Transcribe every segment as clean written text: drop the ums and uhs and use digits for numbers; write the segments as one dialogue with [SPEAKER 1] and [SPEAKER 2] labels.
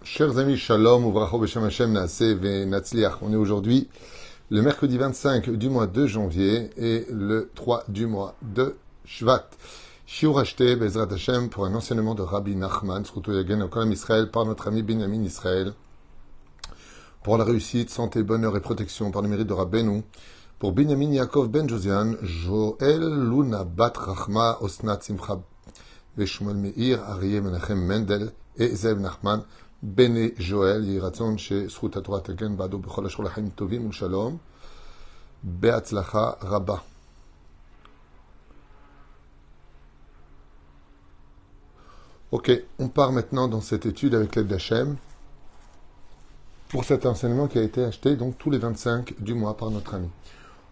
[SPEAKER 1] Chers amis, shalom, uvracho b'shem Hashem naaseh v'natzliach. On est aujourd'hui le mercredi 25 du mois de janvier et le 3 du mois de Shvat. Shiur acheté, Bezrat Hashem, pour un enseignement de Rabbi Nachman, Zchuto Yagen Okolam Israël, par notre ami Binyamin Israël, pour la réussite, santé, bonheur et protection, par le mérite de Rabbeinu, pour Binyamin Yaakov Ben Josian, Joël Luna Bat Rachma Osnat Simcha Veshmuel Meir, Arieh Menachem Mendel et Zev Nachman, Bene Joël, Yiratzon, chez Zchut HaTorah Tegen, Bado, Bechol HaShol HaChaim Tovim, Shalom, Be'atzlacha Rabba. Ok, on part maintenant dans cette étude avec l'aide d'Hachem pour cet enseignement qui a été acheté donc tous les 25 du mois par notre ami.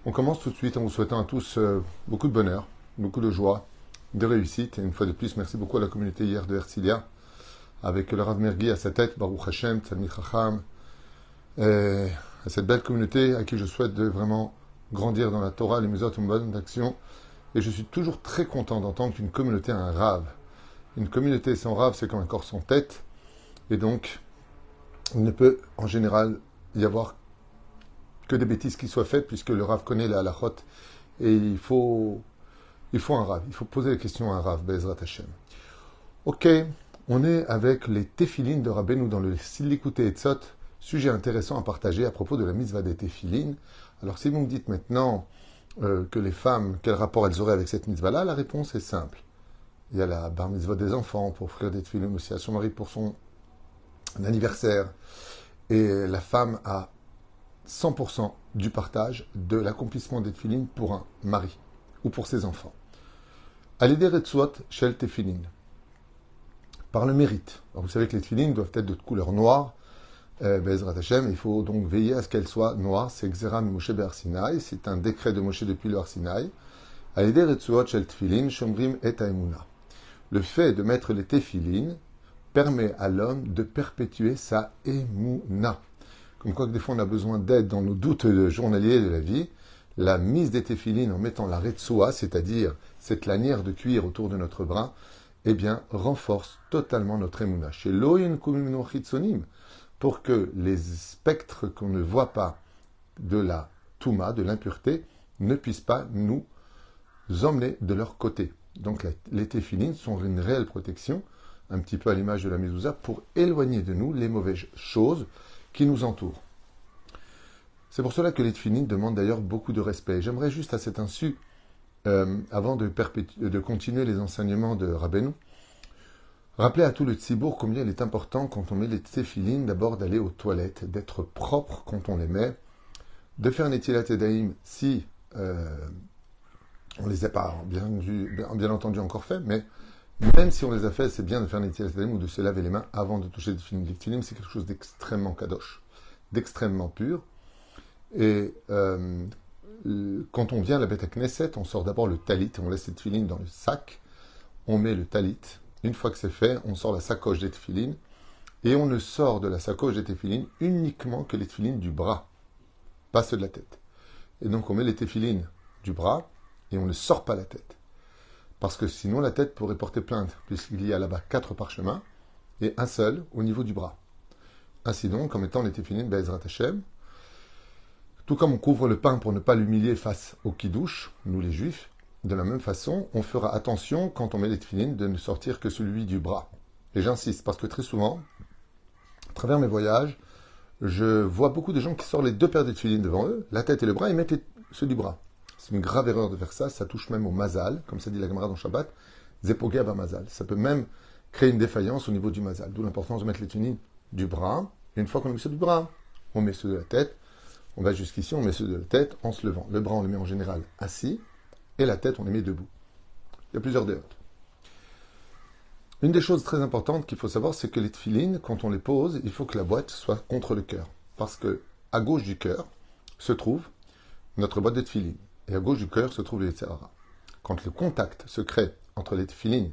[SPEAKER 1] On commence tout de suite en vous souhaitant à tous beaucoup de bonheur, beaucoup de joie, de réussite. Et une fois de plus, merci beaucoup à la communauté hier de Herzliya, avec le Rav Mergui à sa tête, Baruch Hashem, Tzalmid Chacham, à cette belle communauté à qui je souhaite de vraiment grandir dans la Torah, les Mizot, une bonne action. Et je suis toujours très content d'entendre qu'une communauté a un Rav. Une communauté sans Rav, c'est comme un corps sans tête. Et donc, il ne peut en général y avoir que des bêtises qui soient faites, puisque le Rav connaît la halachot. Et il faut un Rav. Il faut poser la question à un Rav, Be'ezrat Hashem. Ok. On est avec les téphilines de Rabbeinu dans le Silikutei Etzot, sujet intéressant à partager à propos de la mitzvah des téphilines. Alors si vous me dites maintenant que les femmes, quel rapport elles auraient avec cette mitzvah-là, la réponse est simple. Il y a la bar mitzvah des enfants pour offrir des téphilines aussi à son mari pour son anniversaire. Et la femme a 100% du partage de l'accomplissement des téphilines pour un mari ou pour ses enfants. Alidei Retzuot shel téphilines. Par le mérite. Alors vous savez que les téphilines doivent être de couleur noire, Be'ezrat Hashem, il faut donc veiller à ce qu'elles soient noires. C'est Xera Moshe Be'Har Sinai, c'est un décret de Moshe depuis le Har Sinai. Alidei Retzuot shel téphilin shomrim et haemuna. Le fait de mettre les téphilines permet à l'homme de perpétuer sa émouna. Comme quoi que des fois on a besoin d'aide dans nos doutes journaliers de la vie. La mise des téphilines en mettant la retzoua, c'est-à-dire cette lanière de cuir autour de notre bras, eh bien, renforce totalement notre émouna. Chez l'oyin kumimno chitzonim, pour que les spectres qu'on ne voit pas de la touma, de l'impureté, ne puissent pas nous emmener de leur côté. Donc, les téphilines sont une réelle protection, un petit peu à l'image de la mezouza, pour éloigner de nous les mauvaises choses qui nous entourent. C'est pour cela que les téphilines demandent d'ailleurs beaucoup de respect. J'aimerais juste à cet insu, avant de continuer les enseignements de Rabbeinu, rappelez à tout le tzibour combien il est important quand on met les téphilines d'abord d'aller aux toilettes, d'être propre quand on les met, de faire un netilat yadayim si on les a pas bien entendu encore fait, mais même si on les a fait, c'est bien de faire un netilat yadayim ou de se laver les mains avant de toucher les téphilines. Les téphilines, c'est quelque chose d'extrêmement kadosh, d'extrêmement pur. Et quand on vient à la Beth Knesset, on sort d'abord le talit, on laisse les téphilines dans le sac, on met le talit. Une fois que c'est fait, on sort la sacoche des téphilines et on ne sort de la sacoche des téphilines uniquement que les téphilines du bras, pas ceux de la tête. Et donc on met les téphilines du bras et on ne sort pas la tête. Parce que sinon la tête pourrait porter plainte, puisqu'il y a là-bas 4 parchemins et un seul au niveau du bras. Ainsi donc, en mettant les téphilines Be'ezrat Hashem, tout comme on couvre le pain pour ne pas l'humilier face au kidouche, nous les juifs, de la même façon, on fera attention quand on met les téphilines de ne sortir que celui du bras. Et j'insiste, parce que très souvent, à travers mes voyages, je vois beaucoup de gens qui sortent les 2 paires de téphilines devant eux, la tête et le bras, et mettent ceux du bras. C'est une grave erreur de faire ça, ça touche même au mazal, comme ça dit la Gemara dans Shabbat, zepogea b'mazal. Ça peut même créer une défaillance au niveau du mazal, d'où l'importance de mettre les téphilines du bras. Et une fois qu'on a mis ceux du bras, on met ceux de la tête. On va jusqu'ici, on met ceux de la tête en se levant. Le bras, on les met en général assis, et la tête, on les met debout. Il y a plusieurs déotes. Une des choses très importantes qu'il faut savoir, c'est que les téphilines, quand on les pose, il faut que la boîte soit contre le cœur. Parce que à gauche du cœur se trouve notre boîte de téphilines, et à gauche du cœur se trouve les Yetzer Hara. Quand le contact se crée entre les téphilines,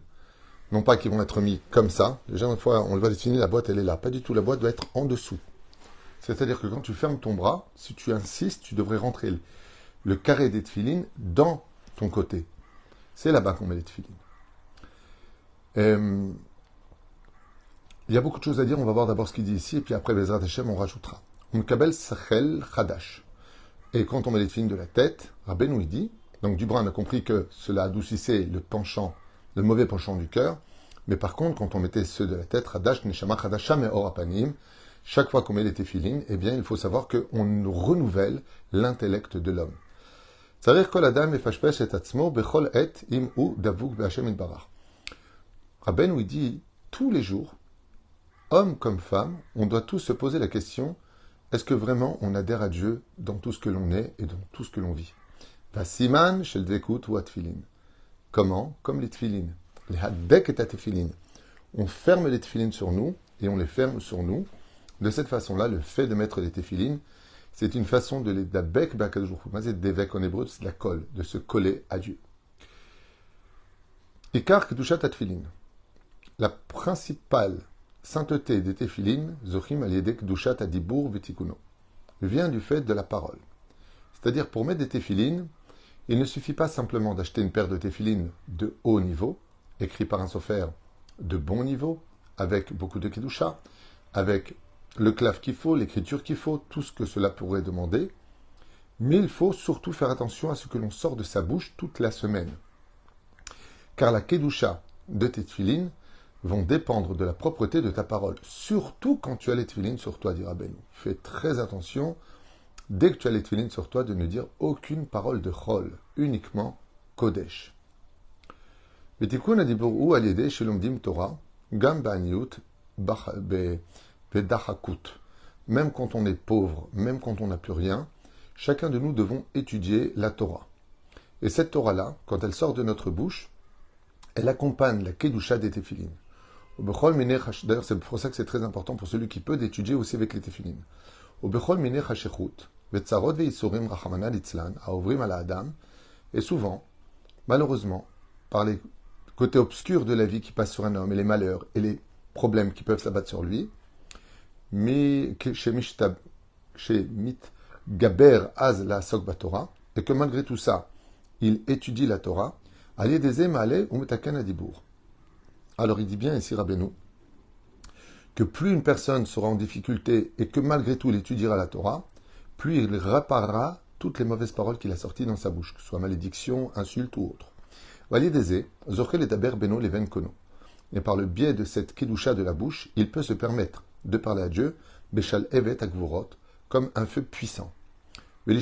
[SPEAKER 1] non pas qu'ils vont être mis comme ça, déjà une fois on le voit les téphilines, la boîte elle est là. Pas du tout, la boîte doit être en dessous. C'est-à-dire que quand tu fermes ton bras, si tu insistes, tu devrais rentrer le carré des téphilines dans ton côté. C'est là-bas qu'on met les téphilines. Il y a beaucoup de choses à dire, on va voir d'abord ce qu'il dit ici, et puis après, Bezrat Hashem, on rajoutera. Mkabel Sachel Chadash. Et quand on met les films de la tête, Rabbeinu il dit, donc Dubrin a compris que cela adoucissait le penchant, le mauvais penchant du cœur, mais par contre, quand on mettait ceux de la tête, Hadash Neshama Chadasham et Orapanim, chaque fois qu'on met les téfilines, eh bien, il faut savoir qu'on renouvelle l'intellect de l'homme. Tzarich kol adam mefashpesh et atzmo bechol et im u davuk be'Hashem itbarach. Rabbeinu il dit, tous les jours, hommes comme femmes, on doit tous se poser la question, est-ce que vraiment on adhère à Dieu dans tout ce que l'on est et dans tout ce que l'on vit? Vasiman shel dvekut ou atfilin. Comment? Comme les tfilines. Les haddek et atfilin. On ferme les tfilines sur nous et on les ferme sur nous. De cette façon-là, le fait de mettre les tfilines, c'est une façon de les dabek bakadosh baruch hu. C'est devek en hébreu, c'est de la colle, de se coller à Dieu. Ikar kedushat atfilin. La principale sainteté des téphilines, Zochim aliedek dushat adibur vitikuno, vient du fait de la parole. C'est-à-dire, pour mettre des téphilines, il ne suffit pas simplement d'acheter une paire de téphilines de haut niveau, écrit par un sofer de bon niveau, avec beaucoup de kedusha, avec le clave qu'il faut, l'écriture qu'il faut, tout ce que cela pourrait demander, mais il faut surtout faire attention à ce que l'on sort de sa bouche toute la semaine. Car la kedusha de tes téphilines vont dépendre de la propreté de ta parole. Surtout quand tu as les tefilines sur toi, dira Rabbeinu. Fais très attention, dès que tu as les tefilines sur toi, de ne dire aucune parole de chol, uniquement kodesh. V'tikun adiburu al yedei shelomdim Torah, gam ba'aniut bedachakut. Même quand on est pauvre, même quand on n'a plus rien, chacun de nous devons étudier la Torah. Et cette Torah-là, quand elle sort de notre bouche, elle accompagne la kedusha des téphilines. D'ailleurs, c'est pour ça que c'est très important pour celui qui peut d'étudier aussi avec les téphilines. Et souvent, malheureusement, par les côtés obscurs de la vie qui passent sur un homme, et les malheurs, et les problèmes qui peuvent s'abattre sur lui, mais chez Mit Gaber Az la Sok Torah, et que malgré tout ça, il étudie la Torah, alors il dit bien ici Rabbeinu que plus une personne sera en difficulté et que malgré tout il étudiera la Torah, plus il réparera toutes les mauvaises paroles qu'il a sorties dans sa bouche, que ce soit malédiction, insulte ou autre. Et par le biais de cette kedusha de la bouche, il peut se permettre de parler à Dieu, Beshal Evet Akvurot, comme un feu puissant. Et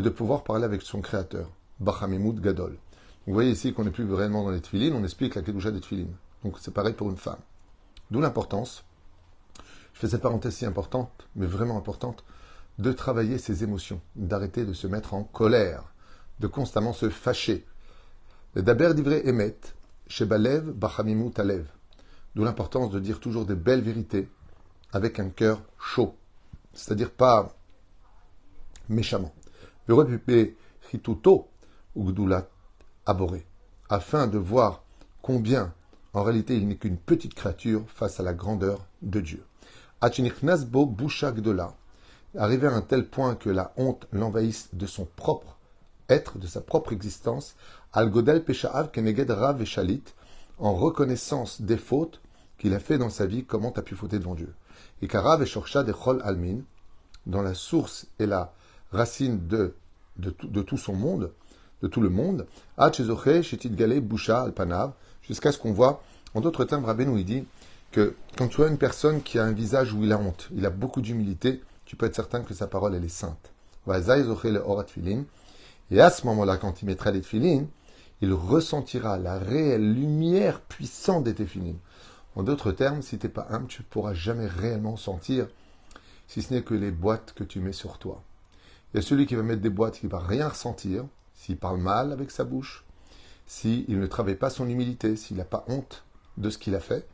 [SPEAKER 1] de pouvoir parler avec son créateur. Bachamimut Gadol. Vous voyez ici qu'on n'est plus réellement dans les tefilines, on explique la kedusha des tefilines. Donc c'est pareil pour une femme. D'où l'importance, je fais cette parenthèse si importante, mais vraiment importante, de travailler ses émotions, d'arrêter de se mettre en colère, de constamment se fâcher. Le daber divrei emet, shebalev bachamimut alev. D'où l'importance de dire toujours des belles vérités avec un cœur chaud, c'est-à-dire pas méchamment. Verepipe chituto Ugdulat aboré, afin de voir combien, en réalité, il n'est qu'une petite créature face à la grandeur de Dieu. Achinichnasbo boucha gdola, arrivé à un tel point que la honte l'envahisse de son propre être, de sa propre existence, al godel peshaav keneged rav et shalit, en reconnaissance des fautes qu'il a fait dans sa vie, comment tu as pu fauter devant Dieu. Et karav et shorsha de chol almin, dans la source et la racine de tout son monde, de tout le monde, jusqu'à ce qu'on voit, en d'autres termes, Rabbeinu il dit que quand tu as une personne qui a un visage où il a honte, il a beaucoup d'humilité, tu peux être certain que sa parole elle est sainte. Et à ce moment-là, quand il mettra les tefilines, il ressentira la réelle lumière puissante des tefilines. En d'autres termes, si tu n'es pas humble, tu ne pourras jamais réellement sentir, si ce n'est que les boîtes que tu mets sur toi. Il y a celui qui va mettre des boîtes qui ne va rien ressentir, s'il parle mal avec sa bouche, s'il ne travaille pas son humilité, s'il n'a pas honte de ce qu'il a fait,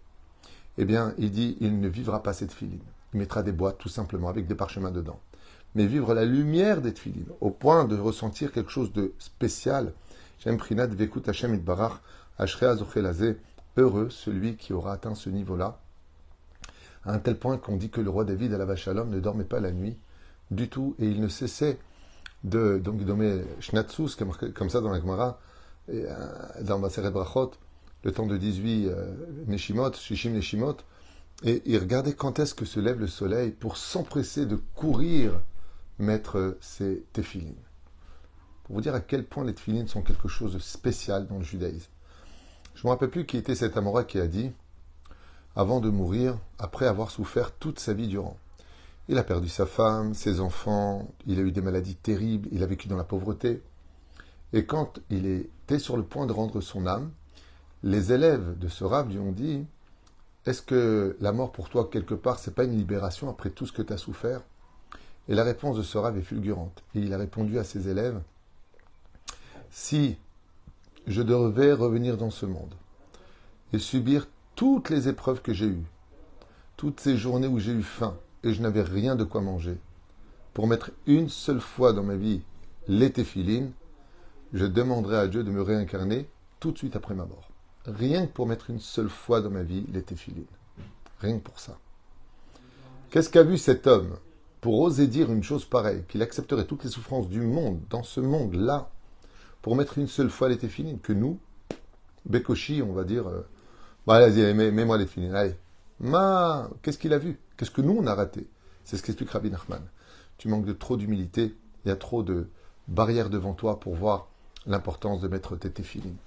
[SPEAKER 1] eh bien, il dit, il ne vivra pas cette tefilines. Il mettra des boîtes tout simplement avec des parchemins dedans. Mais vivre la lumière des tefilines, au point de ressentir quelque chose de spécial, Shem Prinat Vekut Hashem Itbarach, Ashrea Zochelazé, heureux celui qui aura atteint ce niveau-là, à un tel point qu'on dit que le roi David à la Shalom ne dormait pas la nuit du tout, et il ne cessait donc il nommait Shnatsus, comme ça dans la Gemara, dans Maseret Brachot, le temps de 18 Neshimot, Shishim Neshimot, et il regardait quand est-ce que se lève le soleil pour s'empresser de courir mettre ses téphilines. Pour vous dire à quel point les téphilines sont quelque chose de spécial dans le judaïsme. Je ne me rappelle plus qui était cet Amora qui a dit, avant de mourir, après avoir souffert toute sa vie durant. Il a perdu sa femme, ses enfants, il a eu des maladies terribles, il a vécu dans la pauvreté. Et quand il était sur le point de rendre son âme, les élèves de ce Rav lui ont dit « Est-ce que la mort pour toi, quelque part, c'est pas une libération après tout ce que tu as souffert ?» Et la réponse de ce Rav est fulgurante. Et il a répondu à ses élèves « Si je devais revenir dans ce monde et subir toutes les épreuves que j'ai eues, toutes ces journées où j'ai eu faim et je n'avais rien de quoi manger, pour mettre une seule fois dans ma vie les téphilines, je demanderai à Dieu de me réincarner tout de suite après ma mort. Rien que pour mettre une seule fois dans ma vie les téphilines. Rien que pour ça. Qu'est-ce qu'a vu cet homme pour oser dire une chose pareille, qu'il accepterait toutes les souffrances du monde, dans ce monde-là, pour mettre une seule fois les téphilines, que nous, Bekoshi, on va dire, vas-y, mets-moi les téphilines, allez. Qu'est-ce qu'il a vu? Qu'est-ce que nous, on a raté? C'est ce qu'explique Rabbi Nachman. Tu manques de trop d'humilité, il y a trop de barrières devant toi pour voir l'importance de mettre tes téphilines.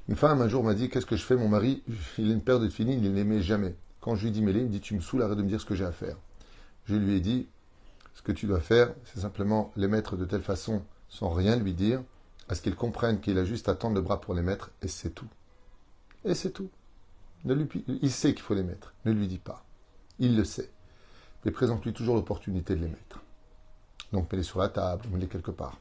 [SPEAKER 1] Une femme un jour m'a dit, qu'est-ce que je fais? Mon mari, il a une paire de téphilines, il ne les met jamais. Quand je lui dis, mets-les, il me dit, tu me saoules, arrête de me dire ce que j'ai à faire. Je lui ai dit, ce que tu dois faire, c'est simplement les mettre de telle façon, sans rien lui dire, à ce qu'il comprenne qu'il a juste à tendre le bras pour les mettre, et c'est tout. Et c'est tout. Il sait qu'il faut les mettre, ne lui dis pas. Il le sait. Mais présente-lui toujours l'opportunité de les mettre. Donc mets-les sur la table, mets-les quelque part.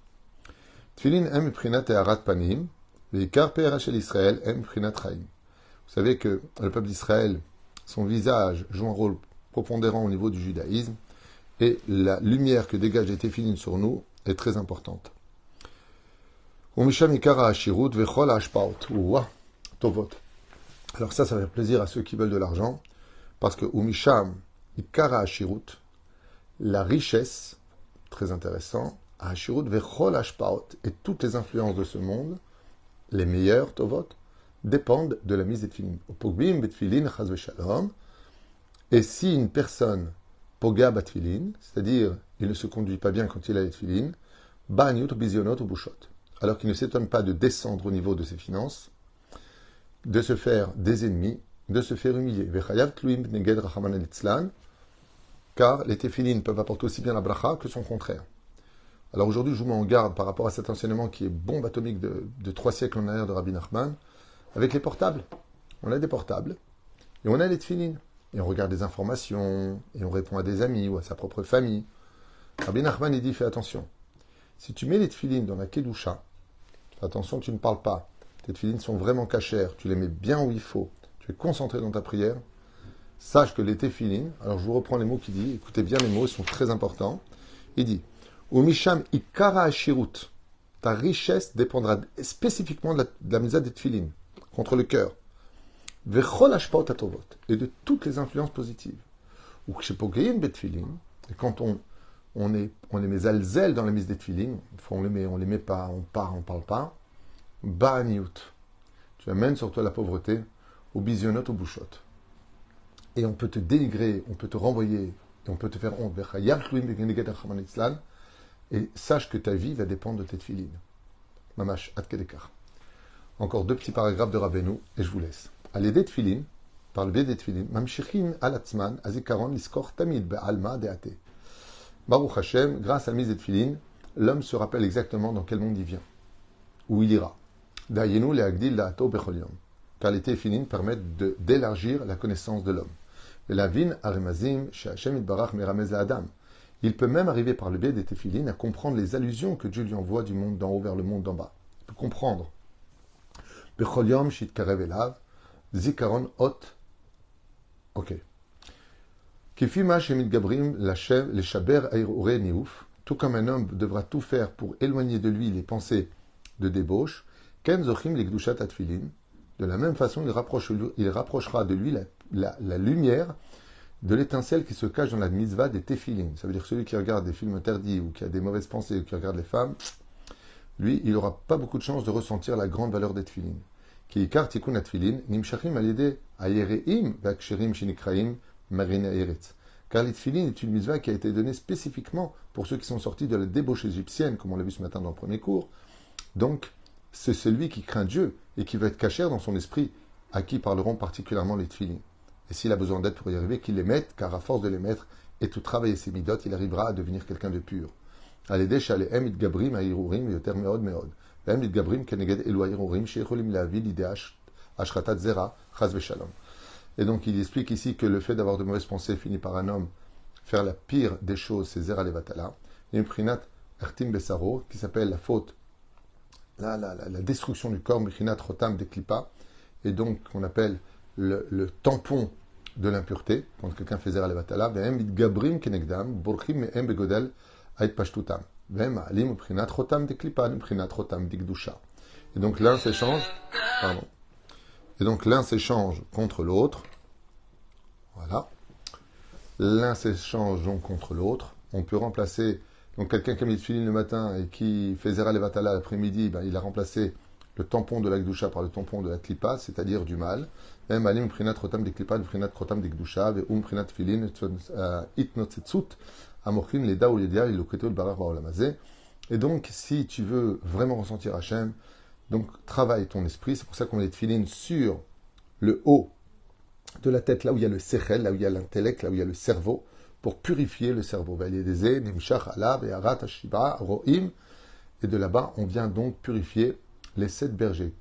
[SPEAKER 1] Tfilin em prinat eharat panim, veikar pe'era shel Israël em prinat chaim. Vous savez que le peuple d'Israël, son visage joue un rôle prépondérant au niveau du judaïsme, et la lumière que dégage les téphilines sur nous est très importante. Umisham ikara hashirut vechol hashpaot. Ouah, tovot. Alors ça fait plaisir à ceux qui veulent de l'argent, parce que Umisham ikara hashirut, la richesse, très intéressant, hashirut vechol hashpaot, et toutes les influences de ce monde, les meilleurs tovot, dépendent de la mise des tefilin. Pogbim betfilin chaz veshalom. Et si une personne poga batfilin, c'est-à-dire il ne se conduit pas bien quand il a les tefilin, ba'aniut bizionot ou bushot, alors qu'il ne s'étonne pas de descendre au niveau de ses finances, de se faire des ennemis, de se faire humilier. Vechayav tluim neged rachaman elitzlan, car les tefilin peuvent apporter aussi bien la bracha que son contraire. Alors aujourd'hui, je vous mets en garde par rapport à cet enseignement qui est bombe atomique de 3 siècles en arrière de Rabbi Nachman, avec les portables. On a des portables, et on a les tefilin. Et on regarde des informations, et on répond à des amis ou à sa propre famille. Rabbi Nachman, il dit, fais attention. Si tu mets les tefilin dans la kedusha, fais attention, tu ne parles pas. Tes tefilin sont vraiment cachères, tu les mets bien où il faut, tu es concentré dans ta prière. Sache que les tefilin, alors je vous reprends les mots qu'il dit, écoutez bien les mots, ils sont très importants. Il dit, Umisham ikara ashirut, ta richesse dépendra spécifiquement de la misa des tefilin, contre le cœur. Vechol hashpaot atovot, et de toutes les influences positives. Ou kshepogein betfilin, et quand on les met alzel dans la mise des tefilin, on les met pas, on parle pas, ba'aniut, tu amènes sur toi la pauvreté, au bisionot, au bouchot. Et on peut te dénigrer, on peut te renvoyer, et on peut te faire honte. Et sache que ta vie va dépendre de tes tefilin. Mamash, ad kedekar. Encore 2 petits paragraphes de Rabbeinu, et je vous laisse. Allez des tefilin, par le biais des tefilin, mamshichin alatzman, azikaron liskor tamid be'alma de'ate. Baruch Hashem, grâce à la mise des tefilin, l'homme se rappelle exactement dans quel monde il vient, où il ira. Da'yenu le'agdil da'ato bechol yom. Car les tefilin permettent d'élargir la connaissance de l'homme. La vin aremazim she'Hashem itbarach meramez la'adam. Il peut même arriver par le biais des tefilin à comprendre les allusions que Dieu lui envoie du monde d'en haut vers le monde d'en bas. Il peut comprendre. Bechol yom shitkarev elav, zikaron hot. Ok. Kifima shemit gabrim les shaber aïrore niouf. Tout comme un homme devra tout faire pour éloigner de lui les pensées de débauche. Ken zochim les gdushat atfilin. De la même façon, il rapprochera de lui la lumière de l'étincelle qui se cache dans la mitzvah des téphilin. Ça veut dire que celui qui regarde des films interdits ou qui a des mauvaises pensées ou qui regarde les femmes, lui, il n'aura pas beaucoup de chance de ressentir la grande valeur des téphilin. Ki ikar tikun atfilin, nimshachim al-yede ayereim v'aksherim shinikraim marina eretz. Car les tefilin est une mitzvah qui a été donnée spécifiquement pour ceux qui sont sortis de la débauche égyptienne, comme on l'a vu ce matin dans le premier cours. Donc, c'est celui qui craint Dieu et qui veut être cachère dans son esprit, à qui parleront particulièrement les tefilin. Et s'il a besoin d'aide pour y arriver, qu'il les mette, car à force de les mettre et tout travailler ses midot, il arrivera à devenir quelqu'un de pur. Aledesh alehem itgabrim ha'irurim yoter meod meod. Vehem itgabrim keneged elu ha'irurim she'echolim la'avi l'idée ashratat zera chaz v'shalom. Et donc il explique ici que le fait d'avoir de mauvaises pensées finit par un homme faire la pire des choses, c'est zera levatala. Il y a une prinat ertim besaro qui s'appelle la faute, la destruction du corps, michinat rotam de klipa, et donc qu'on appelle le tampon de l'impureté, quand quelqu'un fait zera levatala, vehem itgabrim kenegdam, borchim mehem begodel ait pashtutam, vehem alim michinat rotam de klipa, michinat rotam de gdusha. Et donc l'un s'échange, pardon. Et donc l'un s'échange contre l'autre. Voilà. L'un s'échange donc contre l'autre. On peut remplacer, donc quelqu'un qui a mis le filin le matin et qui fait Zera Levatala l'après-midi, il a remplacé le tampon de la Gdusha par le tampon de la Klipa, c'est-à-dire du mal. Même Alim Prinat Rotam de Klipa, Prinat Rotam de Gdusha, Veum Prinat Filin, Itnotsetsut, Amorkin, Leda ou Ledia, Ilokreto, le Barar Baolamazé. Et donc, si tu veux vraiment ressentir Hachem, donc, travaille ton esprit. C'est pour ça qu'on met les tefilines sur le haut de la tête, là où il y a le sechel, là où il y a l'intellect, là où il y a le cerveau, pour purifier le cerveau. Et de là-bas, on vient donc purifier les 7 bergers.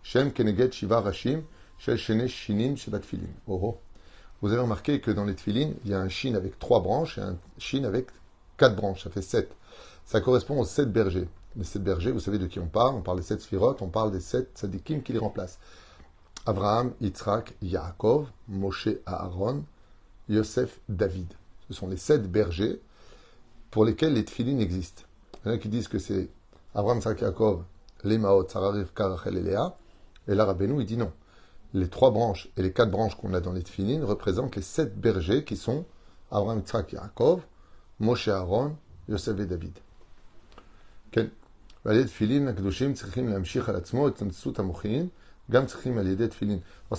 [SPEAKER 1] Shem, Keneged, Shiva, Rashim, Shel, Shene, Shinim, Shebat, Filim. Oh. Vous avez remarqué que dans les tefilines, il y a un shin avec 3 branches et un shin avec 4 branches. Ça fait 7. Ça correspond aux 7 bergers. Les 7 bergers, vous savez de qui on parle des 7 sphirotes, on parle des 7 sadikim qui les remplacent. Abraham, Yitzhak, Yaakov, Moshe, Aaron, Yosef, David. Ce sont les 7 bergers pour lesquels les tefilines existent. Il y en a qui disent que c'est Abraham, Yitzhak, Yaakov, les Maot, Sarah, Rivka, Rachel et Léa. Et là, Rabbeinu, il dit non. Les 3 branches et les 4 branches qu'on a dans les tefilines représentent les 7 bergers qui sont Abraham, Yitzhak, Yaakov, Moshe, Aaron, Yosef et David. Quel c'est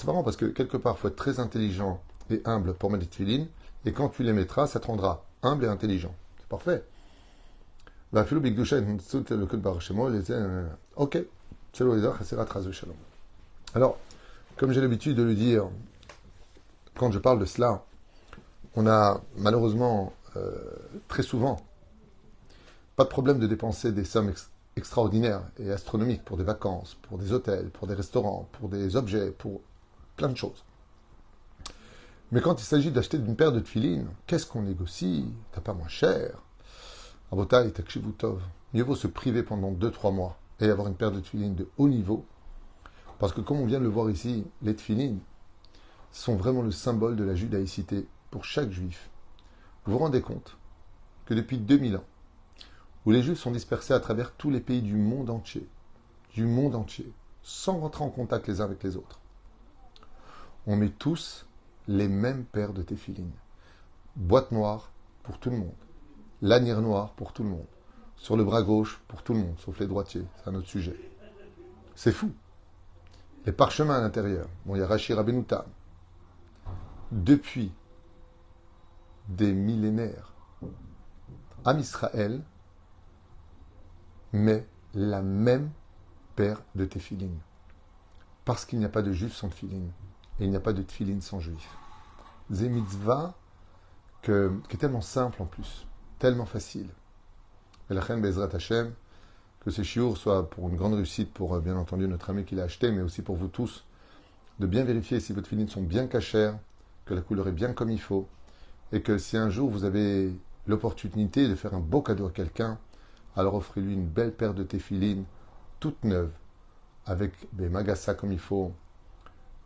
[SPEAKER 1] marrant parce que quelque part, il faut être très intelligent et humble pour mettre des tefilines, et quand tu les mettras, ça te rendra humble et intelligent. C'est parfait. Ok. Alors, comme j'ai l'habitude de le dire, quand je parle de cela, on a malheureusement très souvent pas de problème de dépenser des sommes extraordinaires et astronomiques pour des vacances, pour des hôtels, pour des restaurants, pour des objets, pour plein de choses. Mais quand il s'agit d'acheter une paire de tefilines, qu'est-ce qu'on négocie? T'as pas moins cher. Abotai, takshivutov. Mieux vaut se priver pendant 2-3 mois et avoir une paire de tefilines de haut niveau. Parce que comme on vient de le voir ici, les tefilines sont vraiment le symbole de la judaïcité pour chaque juif. Vous vous rendez compte que depuis 2000 ans, où les Juifs sont dispersés à travers tous les pays du monde entier, sans rentrer en contact les uns avec les autres. On met tous les mêmes paires de téphilines. Boîte noire pour tout le monde, lanière noire pour tout le monde, sur le bras gauche pour tout le monde, sauf les droitiers, c'est un autre sujet. C'est fou. Les parchemins à l'intérieur, bon, il y a Rashi Rabbeinu Tam. Depuis des millénaires, Am Israël met la même paire de téphilines. Parce qu'il n'y a pas de juif sans tefilin. Et il n'y a pas de tefilin sans juif. C'est une mitzvah qui est tellement simple en plus, tellement facile. Et la reine Bezrat Hashem, que ce shiur soit pour une grande réussite pour bien entendu notre ami qui l'a acheté, mais aussi pour vous tous, de bien vérifier si vos tefilin sont bien cachères, que la couleur est bien comme il faut, et que si un jour vous avez l'opportunité de faire un beau cadeau à quelqu'un, alors offrez-lui une belle paire de téphilines, toute neuve, avec des magassa comme il faut,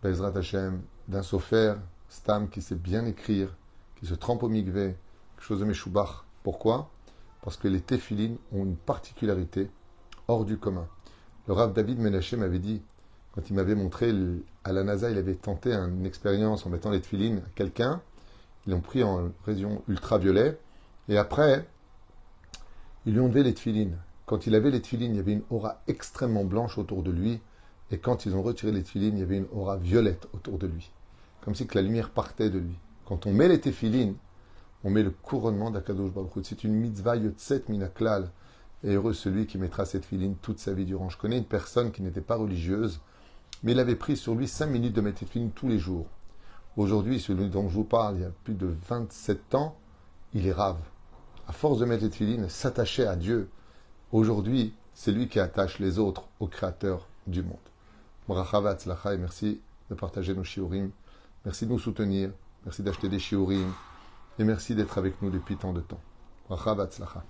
[SPEAKER 1] Bezrat Hashem, d'un sofer, stam qui sait bien écrire, qui se trempe au mikvé, quelque chose de méchoubach. Pourquoi? Parce que les téphilines ont une particularité hors du commun. Le Rav David Menachem m'avait dit, quand il m'avait montré, à la NASA, il avait tenté une expérience en mettant les téphilines à quelqu'un, ils l'ont pris en rayon ultraviolet, et après, ils lui ont enlevé les téphilines. Quand il avait les téphilines, il y avait une aura extrêmement blanche autour de lui, Et quand ils ont retiré les téfilines, il y avait une aura violette autour de lui. Comme si que la lumière partait de lui. Quand on met les téfilines, on met le couronnement d'Akadosh Baruch Hu. C'est une mitzvah yotzet minaklal. Et heureux celui qui mettra cette téfilines toute sa vie durant. Je connais une personne qui n'était pas religieuse, mais il avait pris sur lui 5 minutes de mettre téfilines tous les jours. Aujourd'hui, celui dont je vous parle, il y a plus de 27 ans, il est rave. À force de mettre les téfilines, s'attacher à Dieu. Aujourd'hui, c'est lui qui attache les autres au Créateur du monde. Bracha v'atzlacha, et merci de partager nos shiurim. Merci de nous soutenir. Merci d'acheter des shiurim. Et merci d'être avec nous depuis tant de temps. Bracha v'atzlacha.